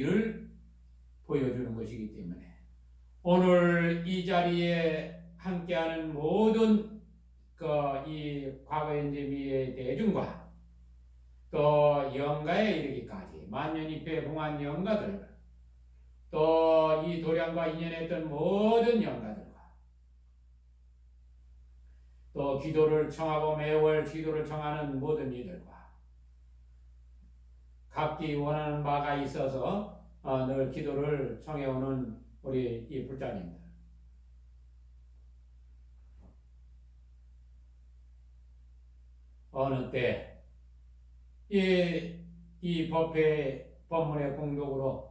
를 보여주는 것이기 때문에 오늘 이 자리에 함께하는 모든 이 과거 현재 미래 대중과 또 영가에 이르기까지 만년입회 봉한 영가들 또 이 도량과 인연했던 모든 영가들과 또 기도를 청하고 매월 기도를 청하는 모든 이들과 각기 원하는 바가 있어서 늘 기도를 청해오는 우리 이 불자님들 어느 때 이 법문의 공덕으로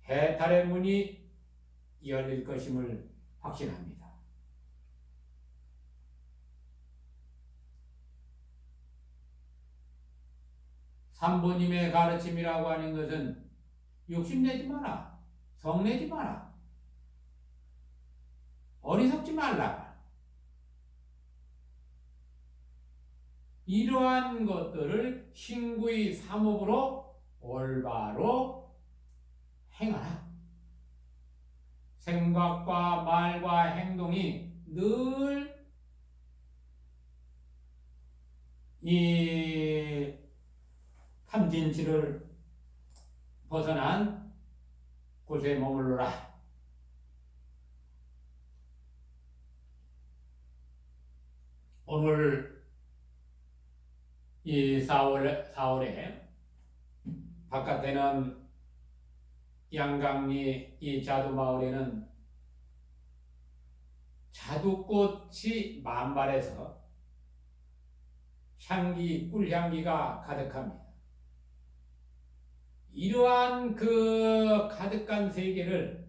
해탈의 문이 열릴 것임을 확신합니다. 삼부님의 가르침이라고 하는 것은 욕심내지 마라, 성내지 마라, 어리석지 말라. 이러한 것들을 신구의 삼업으로 올바로 행하라. 생각과 말과 행동이 늘 이 탐진치를 벗어난 곳에 머물러라. 오늘 이 4월에 바깥에는 양강리 이 자두마을에는 자두꽃이 만발해서 꿀향기가 가득합니다. 이러한 그 가득한 세계를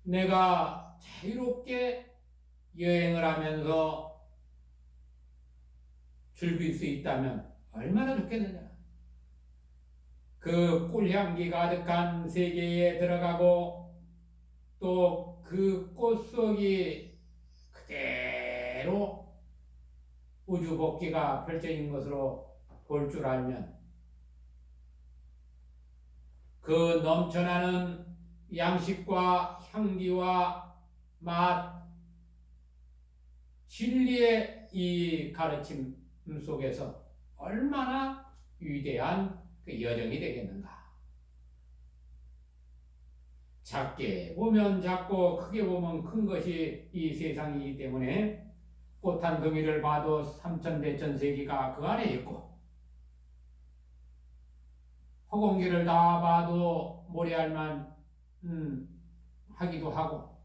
내가 자유롭게 여행을 하면서 즐길 수 있다면 얼마나 좋겠느냐. 그 꿀향기 가득한 세계에 들어가고 또 그 꽃속이 그대로 우주복귀가 펼쳐진 것으로 볼 줄 알면 그 넘쳐나는 양식과 향기와 맛, 진리의 이 가르침 속에서 얼마나 위대한 그 여정이 되겠는가. 작게 보면 작고 크게 보면 큰 것이 이 세상이기 때문에 꽃 한 송이를 봐도 삼천대천세기가 그 안에 있고 허공기를 다 봐도 모래알만 하기도 하고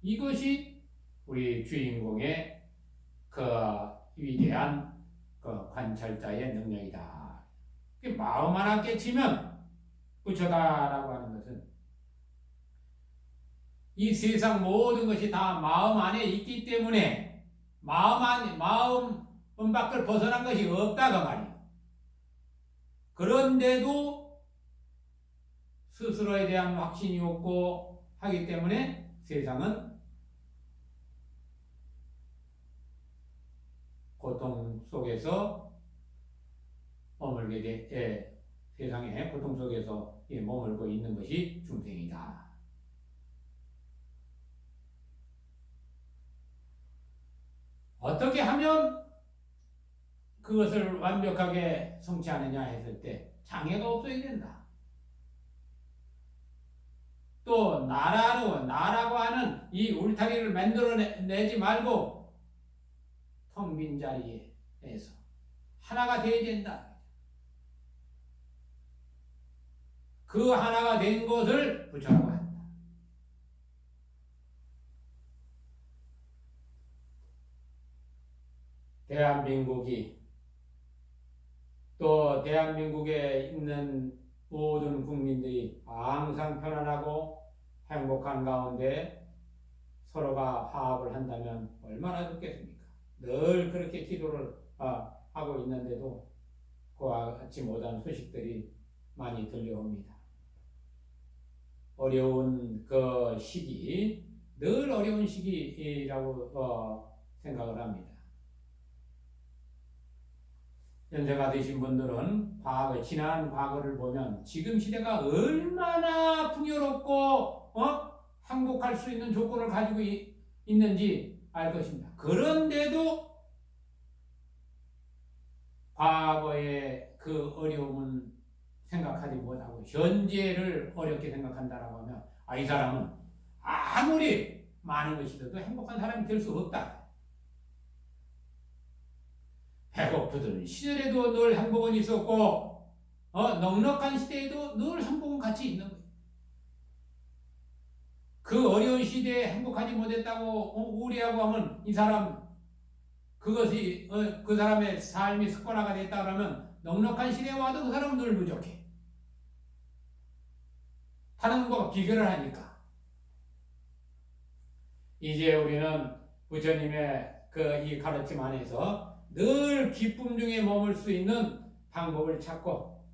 이것이 우리 주인공의 그 위대한 그 관찰자의 능력이다. 마음 하나 깨치면 부처다라고 하는 것은 이 세상 모든 것이 다 마음 안에 있기 때문에 마음 밖을 벗어난 것이 없다가 말이에요. 그런데도 스스로에 대한 확신이 없고 하기 때문에 세상은 고통 속에서 머물게 돼, 세상의 고통 속에서 머물고 있는 것이 중생이다. 어떻게 하면 그것을 완벽하게 성취하느냐 했을 때 장애가 없어야 된다. 또 나라고 하는 이 울타리를 만들어내지 말고 텅 빈 자리에서 하나가 되어야 된다. 그 하나가 된 것을 부처라고 한다. 대한민국이 또 대한민국에 있는 모든 국민들이 항상 편안하고 행복한 가운데 서로가 화합을 한다면 얼마나 좋겠습니까? 늘 그렇게 기도를 하고 있는데도 그와 같이 못한 소식들이 많이 들려옵니다. 어려운 그 시기, 늘 어려운 시기라고 생각을 합니다. 연세가 드신 분들은 과거, 지난 과거를 보면 지금 시대가 얼마나 풍요롭고 행복할 수 있는 조건을 가지고 있는지 알 것입니다. 그런데도 과거의 그 어려움은 생각하지 못하고 현재를 어렵게 생각한다라고 하면 이 사람은 아무리 많은 것이 있어도 행복한 사람이 될 수 없다. 배고프던 시절에도 늘 행복은 있었고 넉넉한 시대에도 늘 행복은 같이 있는 거예요. 그 어려운 시대에 행복하지 못했다고 우울해하고 하면 이 사람 그것이 그 사람의 삶이 습관화가 됐다 그러면 넉넉한 시대에 와도 그 사람은 늘 부족해. 하는 것과 비교를 하니까 이제 우리는 부처님의 그 이 가르침 안에서 늘 기쁨 중에 머물 수 있는 방법을 찾고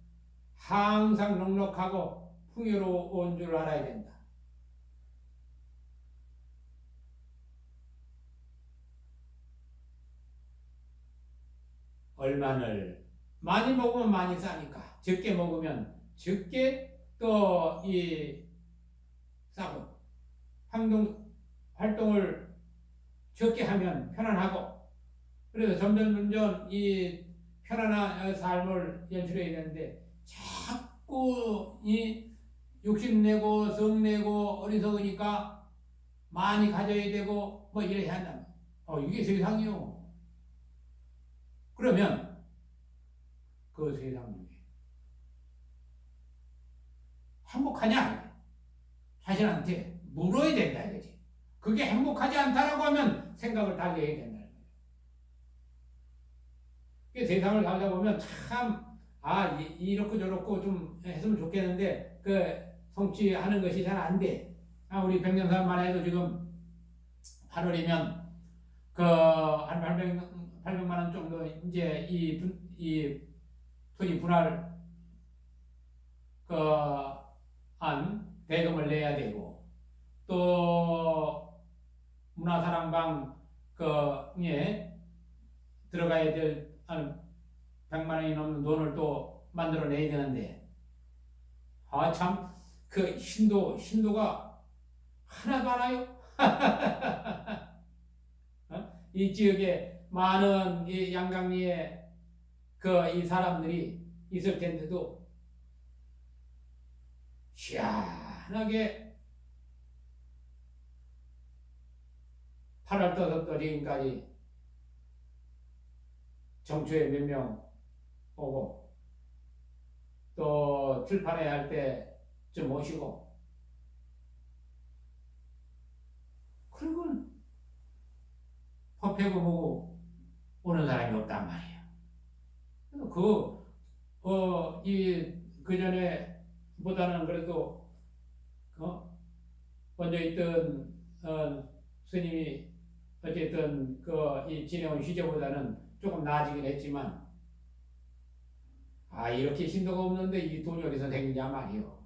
항상 넉넉하고 풍요로운 줄 알아야 된다. 얼마를 많이 먹으면 많이 싸니까 적게 먹으면 적게 또 이 싸고 활동을 적게 하면 편안하고 그래서 점점 이 편안한 삶을 연출해야 되는데 자꾸 이 욕심내고 성내고 어리석으니까 많이 가져야 되고 뭐 이래야 한다. 이게 세상이요. 그러면 그 세상 중에 행복하냐? 자신한테 물어야 된다 이거지. 그게 행복하지 않다라고 하면 생각을 달리 해야 된다. 세상을 살다 보면 참 이렇고 저렇고 좀 했으면 좋겠는데 그 성취하는 것이 잘 안 돼. 우리 백년산만 해도 지금 8월이면 한 800만 원 정도 이제 이 토지 분할 한 대금을 내야 되고 또 문화사랑방 에 들어가야 될 한 100만 원이 넘는 돈을 또 만들어 내야 되는데 참 그 신도가 하나도 안 와요. 이 지역에 많은 이 양강리에 이 사람들이 있을 텐데도 희한하게 8월 떠서 지금까지 정초에 몇 명 오고 또 출판회 할 때 좀 오시고 그리고 법회고 뭐고 오는 사람이 없단 말이에요. 그래서 그 전에 보다는 그래도 먼저 있던 스님이 어쨌든 이 지내온 시제보다는 조금 나아지긴 했지만 이렇게 신도가 없는데 이 돈이 어디서 생기냐 말이요.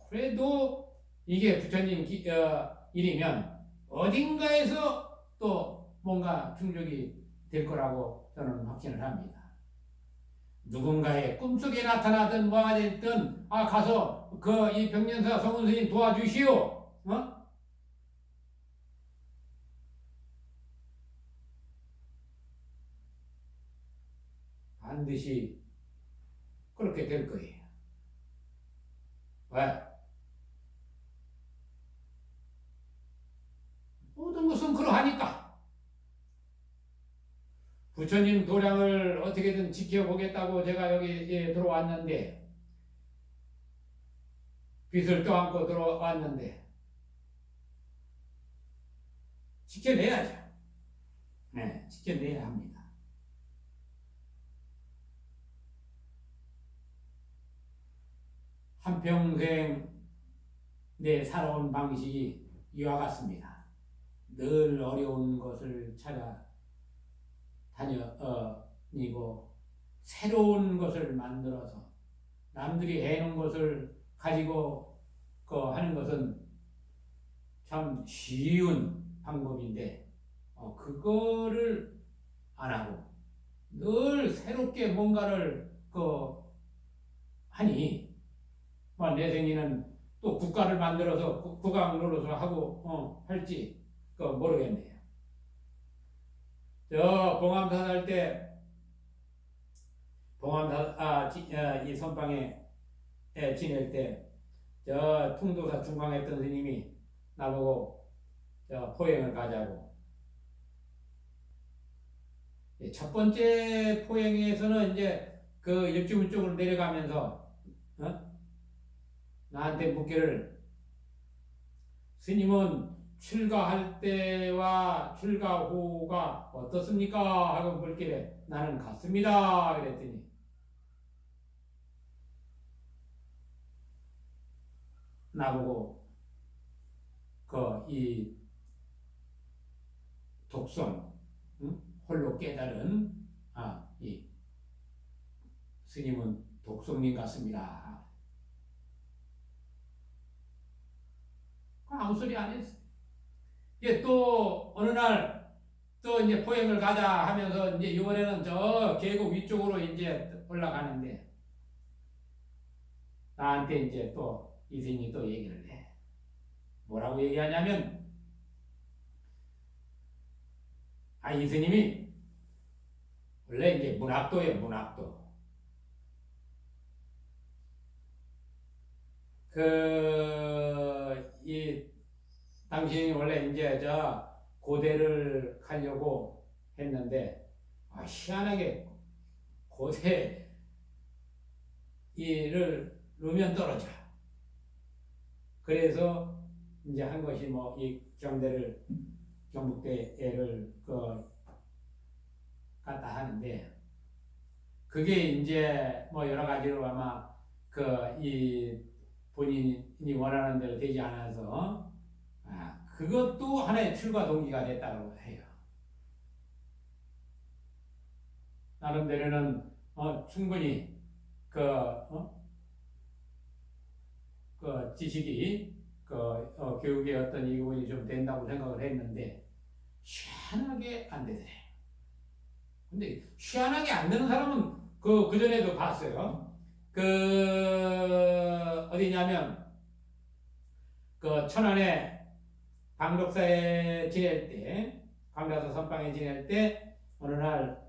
그래도 이게 부처님 일이면 어딘가에서 또 뭔가 충족이 될 거라고 저는 확신을 합니다. 누군가의 꿈속에 나타나든 뭐가 됐든 가서 이 백년사 성은스님 도와주시오. 반드시 그렇게 될 거예요. 왜? 모든 것은 그러하니까. 부처님 도량을 어떻게든 지켜보겠다고 제가 여기 들어왔는데 빚을 떠안고 들어왔는데 지켜내야죠. 네, 지켜내야 합니다. 한평생 내 살아온 방식이 이와 같습니다. 늘 어려운 것을 다니고 새로운 것을 만들어서 남들이 해놓은 것을 가지고 하는 것은 참 쉬운 방법인데 그거를 안 하고 늘 새롭게 뭔가를 하니 뭐 내생이는 또 국가를 만들어서 국왕 노릇을 하고 할지 모르겠네요. 저 봉암사 살 때 이 선방에 지낼 때 저 통도사 중광했던 스님이 나보고 저 포행을 가자고. 첫 번째 포행에서는 이제 그 일주문 쪽으로 내려가면서 나한테 묻기를 스님은 출가할 때와 출가 후가 어떻습니까? 하고 물길에 나는 같습니다. 그랬더니 나보고 이 독성 홀로 깨달은 이 스님은 독성님 같습니다. 아무 소리 안 했어. 이게 또 어느 날 또 이제 포행을 가자 하면서 이제 이번에는 저 계곡 위쪽으로 이제 올라가는데 나한테 이제 또 이 스님이 또 얘기를 해. 뭐라고 얘기하냐면 이 스님이 원래 이제 문학도예요, 문학도. 이 당신이 원래 이제 저 고대를 가려고 했는데 희한하게 고대 일을 넣으면 떨어져. 그래서 이제 한 것이 뭐 이 경북대를 갖다 하는데 그게 이제 뭐 여러 가지로 아마 이 본인이 원하는 대로 되지 않아서 그것도 하나의 출가 동기가 됐다고 해요. 나름대로는 충분히 지식이 교육의 어떤 이 부분이 좀 된다고 생각을 했는데 희한하게 안 되더래. 근데 희한하게 안 되는 사람은 그 전에도 봤어요. 어디냐면 천안에 방독사에 지낼 때, 방독사 선방에 지낼 때 어느 날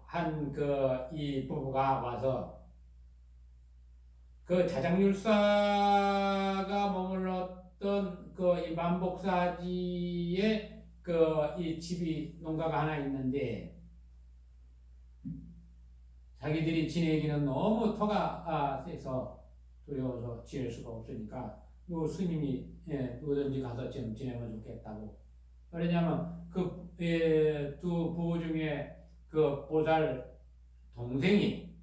이 부부가 와서 자장율사가 머물렀던 이 만복사지에 이 집이 농가가 하나 있는데 자기들이 지내기는 너무 터가 세서 두려워서 지낼 수가 없으니까 스님이 누구든지 가서 좀 지내면 좋겠다고. 왜냐면 두 부부 중에 보살 동생이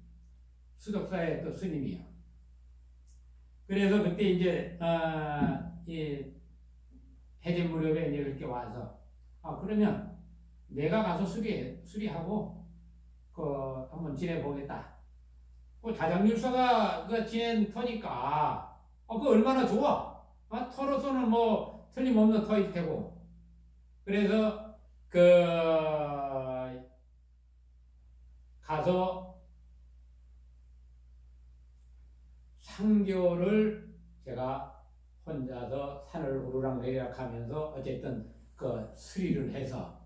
수덕사의 또 스님이요. 그래서 그때 이제 이 해제 무렵에 이제 그렇게 와서 그러면 내가 가서 수리하고 한번 지내보겠다. 자장률사가 지낸 터니까 얼마나 좋아. 터로서는 뭐 틀림없는 터일 테고. 그래서 가서 3개월을 제가 혼자서 산을 오르락내리락 하면서 어쨌든 수리를 해서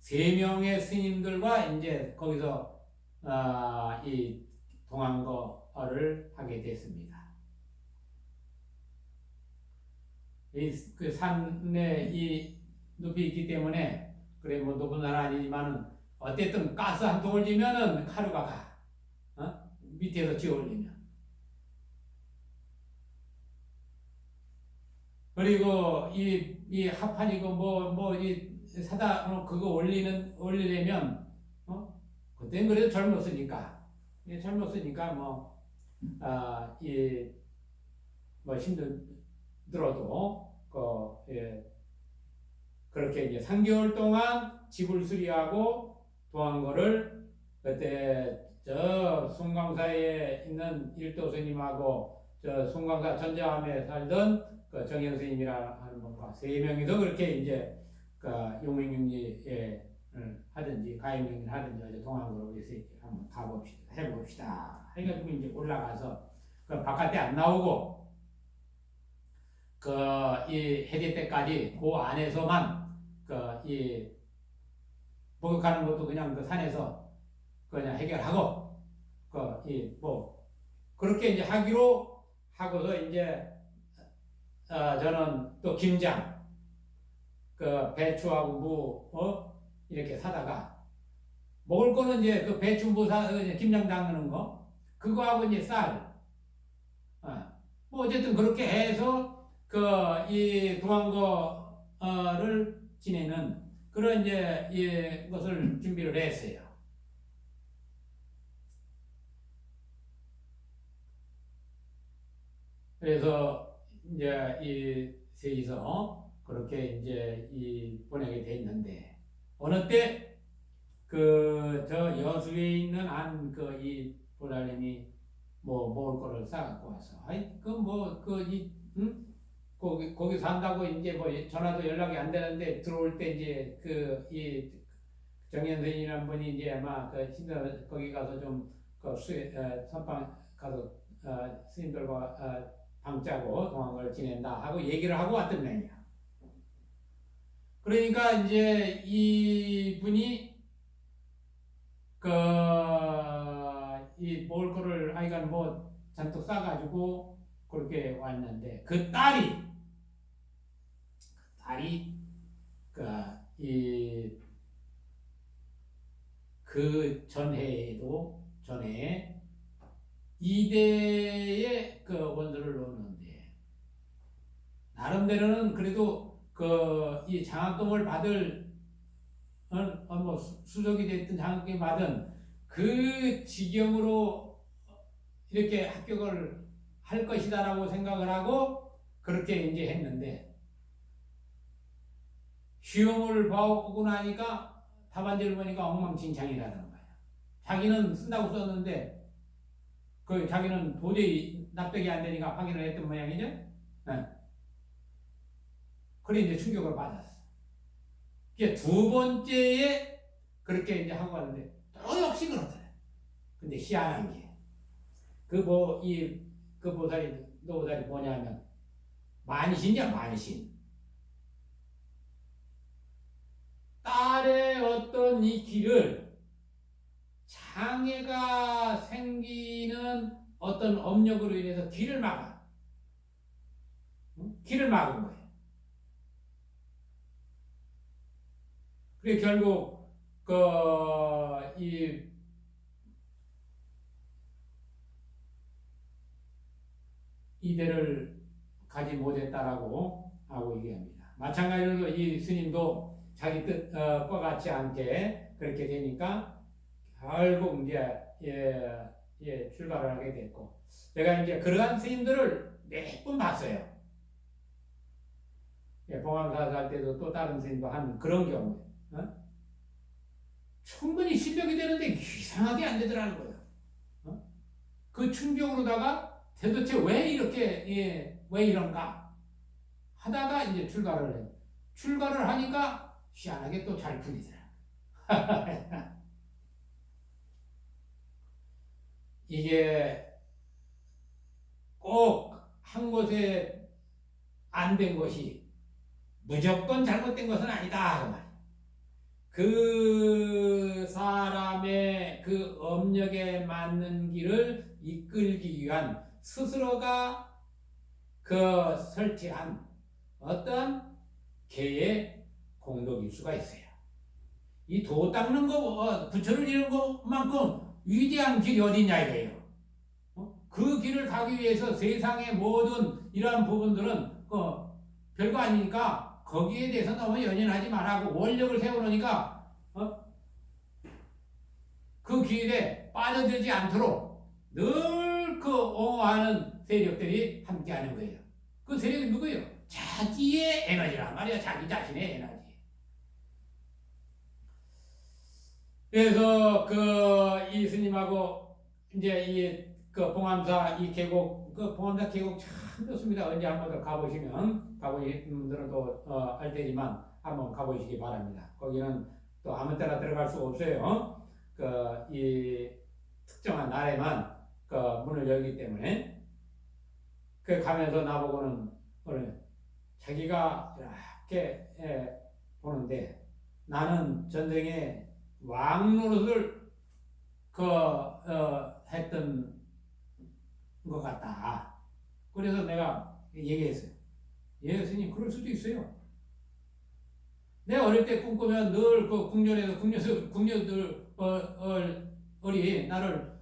3명의 스님들과 이제 거기서 이 동안거를 하게 됐습니다. 그 산에 이 높이 있기 때문에 그래 뭐 높은 산 아니지만은 어쨌든 가스 한 통을 지면은 하루가 가. 밑에서 지어올리면. 그리고 이 합판이고 이 사다 그거 올리려면 그땐 그래도 젊었으니까 힘들어도 그렇게 이제 3개월 동안 집을 수리하고 도한 그때 저 송광사에 있는 일도 스님하고 저 송광사 전자암에 살던 정현 스님이라 하는 분과 3명이서 그렇게 이제 용맹경리에 하든지 가임행위를 하든지 어제 동안으로 해서 한번 가봅시다. 해봅시다. 해가지고 이제 올라가서 그 바깥에 안 나오고 그 이 해질 때까지 그 안에서만 그 이 목욕하는 것도 그냥 그 산에서 그냥 해결하고 그 이 뭐 그렇게 이제 하기로 하고서 이제 저는 또 김장 그 배추하고 무 이렇게 사다가 먹을 거는 이제 그 배추 무 김장 담그는 거 그거하고 이제 쌀 뭐 어쨌든 그렇게 해서 그 이 동안거를 지내는 그런 이제 것을 준비를 했어요. 그래서 이제 이 셋이서 그렇게 이제 보내게 됐는데 어느 때 그 저 여수에 있는 한 그 이 보살님이 뭐 먹을 거를 싸갖고 와서 아이 그 뭐 그 이 거기 산다고 이제 뭐 전화도 연락이 안 되는데 들어올 때 이제 그 이 정현선이라는 분이 이제 아마 그 신도 거기 가서 좀그 선방 가서 스님들과 방 짜고 동안을 지낸다 하고 얘기를 하고 왔던 모양이야. 그러니까 이제 이분이 이 먹을 거를 하여간 뭐 잔뜩 싸가지고 그렇게 왔는데 그 딸이 그 전에 이대에 그 원서를 넣었는데 나름대로는 그래도 이 장학금을 받을 뭐 수석이 됐든 장학금이 받은 그 지경으로 이렇게 합격을 할 것이다라고 생각을 하고 그렇게 이제 했는데 시험을 보고 나니까 답안지를 보니까 엉망진창이라는 거야. 자기는 쓴다고 썼는데 그 자기는 도저히 납득이 안 되니까 확인을 했던 모양이죠. 네. 그래 이제 충격을 받았어. 이게 두 번째에 그렇게 이제 하고 왔는데 또 역시 그렇더래. 근데 희한한 게 그 노보살이 뭐냐면 만신이야 만신. 딸의 어떤 이 길을 장애가 생기는 어떤 업력으로 인해서 길을 막아. 길을 막은 거예요. 그래 결국 이대를 가지 못했다라고 하고 얘기합니다. 마찬가지로 이 스님도 자기 뜻과 같지 않게 그렇게 되니까 결국 이제 출가를 하게 됐고 제가 이제 그러한 스님들을 몇 번 봤어요. 봉황사 살 때도 또 다른 스님도 한 그런 경우에 충분히 실력이 되는데 이상하게 안 되더라는 거예요. 그 충격으로다가 도대체 왜 이렇게 왜 이런가 하다가 이제 출가를 해요. 출가를 하니까 희한하게 또 잘 풀리더라. 이게 꼭 한 곳에 안 된 것이 무조건 잘못된 것은 아니다. 그 사람의 그 업력에 맞는 길을 이끌기 위한 스스로가 그 설치한 어떤 개의 공덕일 수가 있어요. 이 도 닦는 거, 부처를 이루는 것만큼 위대한 길이 어디냐 이거예요. 그 길을 가기 위해서 세상의 모든 이러한 부분들은 별거 아니니까 거기에 대해서 너무 연연하지 말라고 원력을 세워놓으니까 그 길에 빠져들지 않도록 늘 그 옹호하는 세력들이 함께하는 거예요. 그 세력이 누구예요? 자기의 에너지란 말이야. 자기 자신의 에너지. 그래서 이 스님하고 이제 그 봉암사 이 계곡 봉암사 계곡 참 좋습니다. 언제 한번 더 가보시면 가보신 분들은 또 알 테지만 한번 가보시기 바랍니다. 거기는 또 아무 때나 들어갈 수가 없어요. 이 특정한 날에만 문을 열기 때문에 가면서 나보고는 오늘 자기가 이렇게 보는데 나는 전쟁의 왕 노릇을 했던 것 같다. 그래서 내가 얘기했어요. 예, 스님, 그럴 수도 있어요. 내가 어릴 때 꿈꾸면 늘 궁전에서 궁녀들이 나를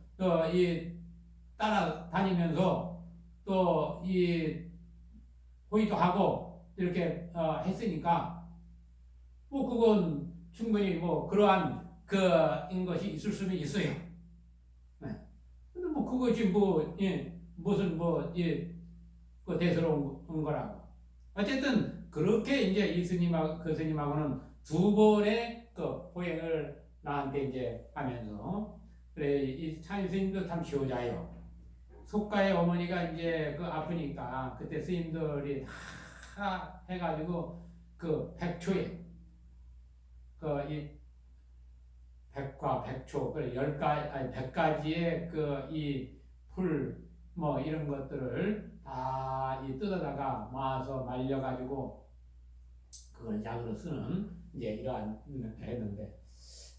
따라다니면서 또 호의도 하고 이렇게 했으니까 그건 충분히 그러한 인 것이 있을 수는 있어요. 네. 근데 그것이 무슨 대수로운 거라고. 어쨌든 그렇게 이제 이 스님하고 그 스님하고는 두 번의 보행을 나한테 이제 하면서 그래 이 차인 스님도 참 효자예요. 속가의 어머니가 이제 아프니까 그때 스님들이 다 해가지고 백초에 이 백과 백초 그 10가지 아니 100가지의 이 풀 이런 것들을 다 뜯어다가 모아서 말려가지고 그걸 약으로 쓰는 이제 이러한 했는데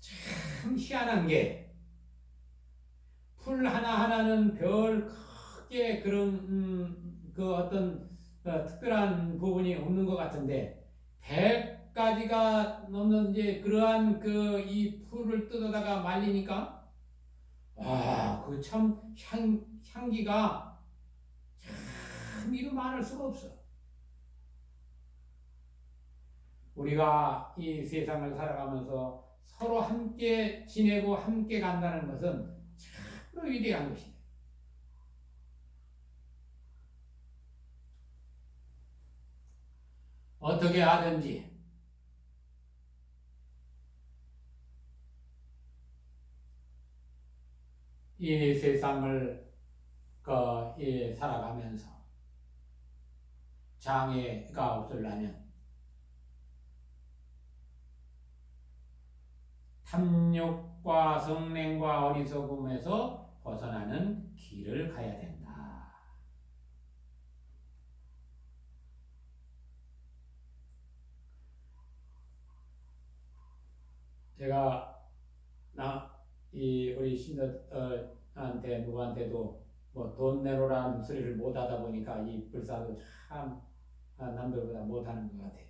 참 희한한 게 풀 하나하나는 별 크게 그런 어떤 특별한 부분이 없는 것 같은데 100가지가 넘는 이제 그러한 이 풀을 뜯어다가 말리니까 그 참 향기가 참 이루 말할 수가 없어. 우리가 이 세상을 살아가면서 서로 함께 지내고 함께 간다는 것은 참으로 위대한 것이다. 어떻게 하든지 이 세상을 살아가면서 장애가 없으려면 탐욕과 성냉과 어리석음에서 벗어나는 길을 가야 된다. 제가 우리 신도한테 누구한테도 돈 내놓으라는 소리를 못 하다 보니까 이 불사도 참 남들보다 못하는 것 같아요.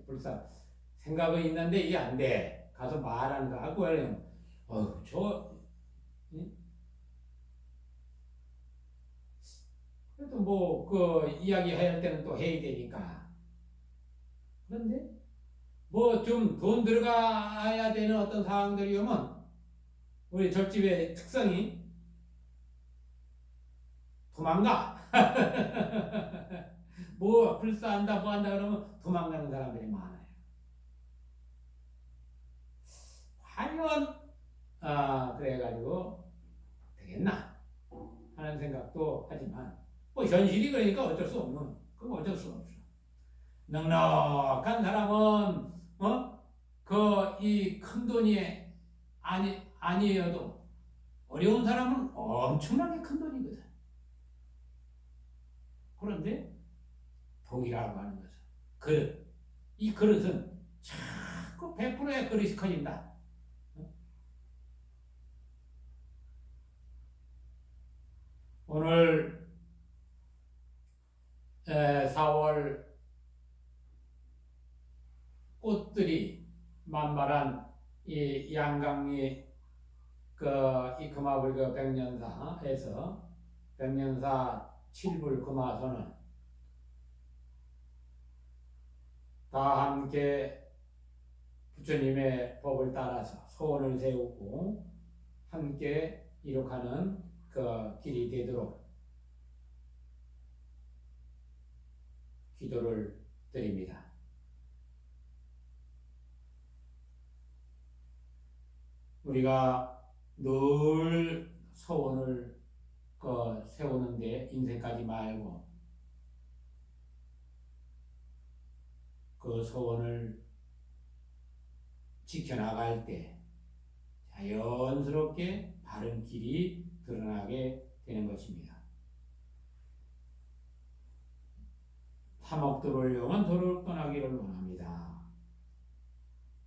불사 생각은 있는데 이게 안 돼. 가서 말하는 거 하고 그래요. 그래도 이야기해야 할 때는 또 해야 되니까. 그런데 좀 돈 들어가야 되는 어떤 상황들이 오면 우리 절집의 특성이 도망가. 불사한다 한다 그러면 도망가는 사람들이 많아요. 과연 그래가지고 되겠나 하는 생각도 하지만 현실이 그러니까 어쩔 수 없는 그건 어쩔 수 없어. 넉넉한 사람은 이 큰 돈이 아니어도 어려운 사람은 엄청나게 큰 돈이거든. 그런데 복이라고 하는 것은 이 그릇은 자꾸 100%의 그릇이 커진다. 오늘 4월 꽃들이 만발한 이 양강리 이 금화불교 백년사에서 백년사 7불 금화선은 다 함께 부처님의 법을 따라서 소원을 세우고 함께 이룩하는 길이 되도록 기도를 드립니다. 우리가 늘 소원을 세우는데 인생까지 말고 그 소원을 지켜나갈 때 자연스럽게 바른 길이 드러나게 되는 것입니다. 탐욕들을 용한 도를 떠나기를 원합니다.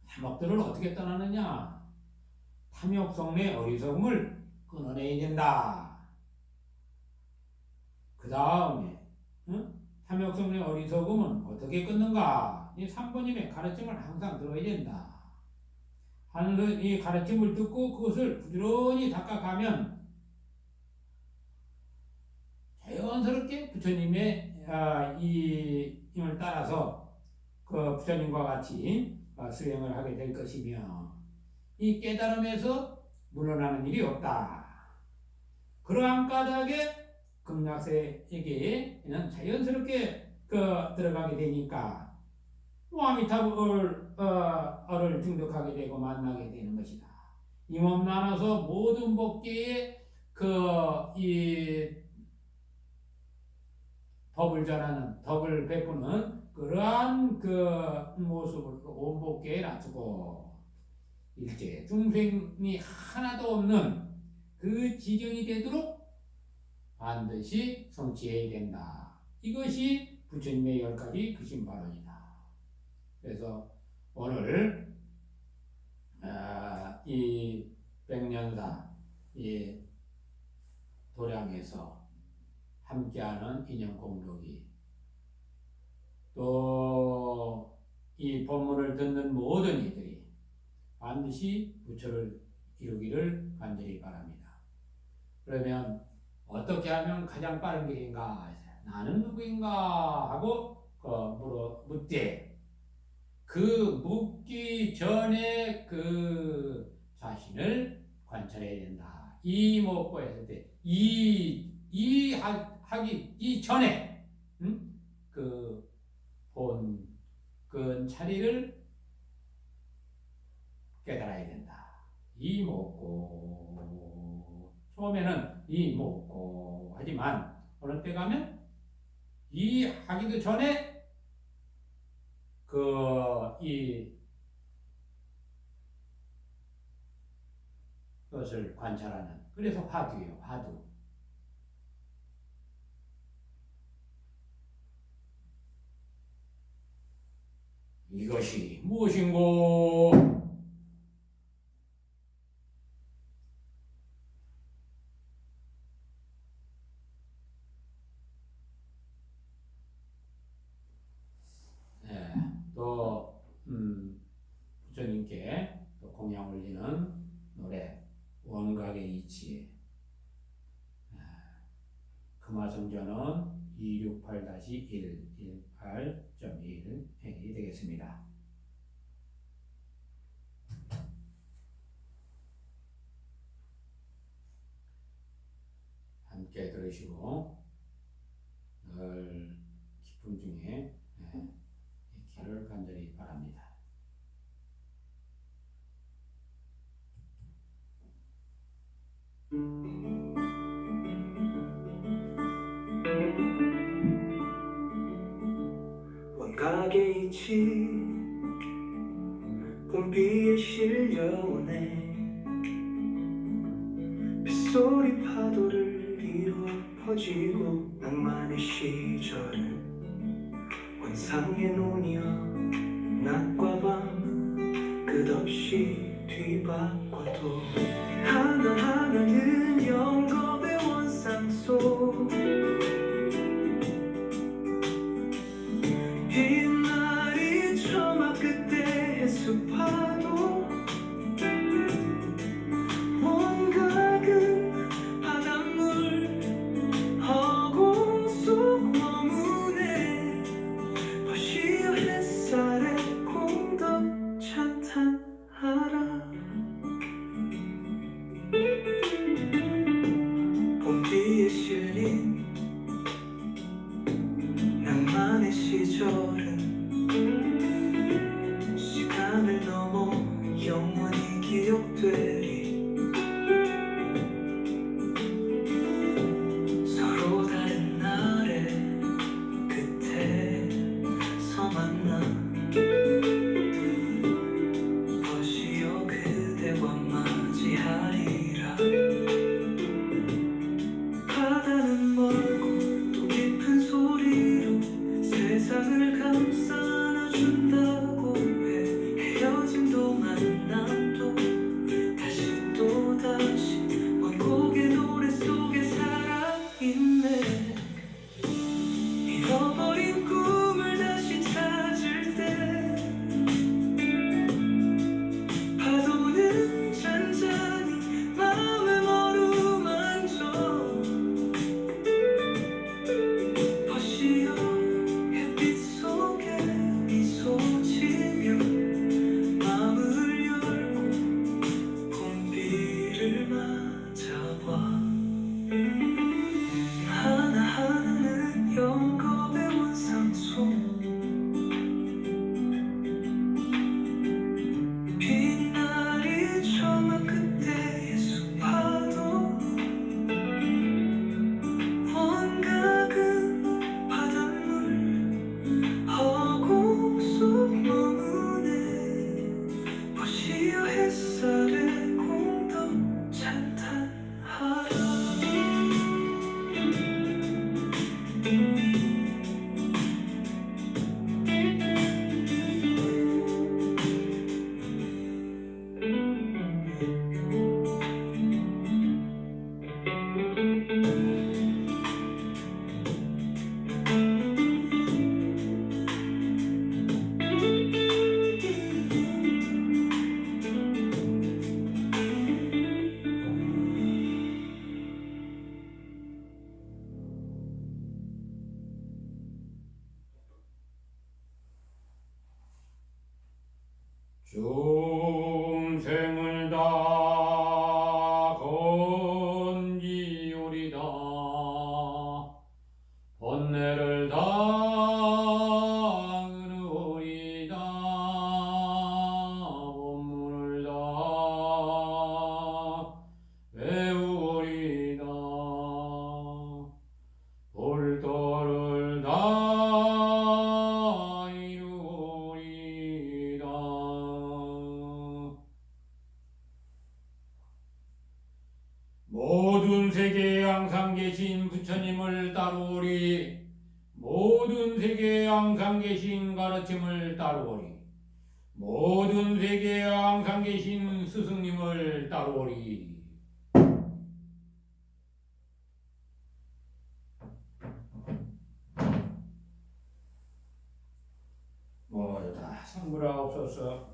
탐욕들을 어떻게 떠나느냐? 탐욕 속내 어리석음을 끊어내야 된다. 그 다음에 탐욕 속내 어리석음은 어떻게 끊는가? 이 3번님의 가르침을 항상 들어야 된다. 이 가르침을 듣고 그것을 부지런히 닦아가면 자연스럽게 부처님의 이 힘을 따라서 그 부처님과 같이 수행을 하게 될 것이며 이 깨달음에서 물러나는 일이 없다. 그러한 까닭에 금락세에게는 자연스럽게 들어가게 되니까 아미타불을 중독하게 되고 만나게 되는 것이다. 이 몸 나눠서 모든 법계에 이 법을 전하는, 덕을 베푸는 그러한 모습을 온 법계에 놔두고 일체 중생이 하나도 없는 그 지경이 되도록 반드시 성취해야 된다. 이것이 부처님의 10가지 근심발언이다. 그래서 오늘 이 백년사 이 도량에서 함께하는 인연공덕이 또 이 법문을 듣는 모든 이들이 반드시 부처를 이루기를 간절히 바랍니다. 그러면 어떻게 하면 가장 빠른 길인가? 나는 누구인가? 하고 묻되 그 묻기 전에 그 자신을 관찰해야 된다. 이 먹고 했을 때 하기 이전에 그 차리를 깨달아야 된다. 이 먹고 처음에는 이 먹고 하지만 어느 때 가면 이 하기도 전에 그것을 관찰하는 그래서 화두예요. 화두. 이것이 무엇인고? 또 부처님께 또 공양 올리는 노래 원각의 이치 금화성전은 268-1 18.1이 되겠습니다. 함께 들으시고 늘 기쁨 중에 있기를 간절히 바랍니다. 원각의 이치 봄비에 실려오네 빗소리 파도를 이루어 퍼지고 낭만의 시절을 원상의 논이여 낮과 밤 끝없이 뒤바꿔도 하나하나는 영겁의 원상 속 빗날이 처마 끝에 해수파도 원각은 바닷물 허공 속 머무네 버시어 햇살에 공덕 찬탄하라 중생을 다 건지오리다. 번뇌를 다 그르리다. 법문을 다 배우리다. 볼도를 다 이루리다. 모든 세계에 항상 계신 부처님을 따르오리. 모든 세계에 항상 계신 가르침을 따르오리. 모든 세계에 항상 계신 스승님을 따르오리. 모두 다 성불하옵소서.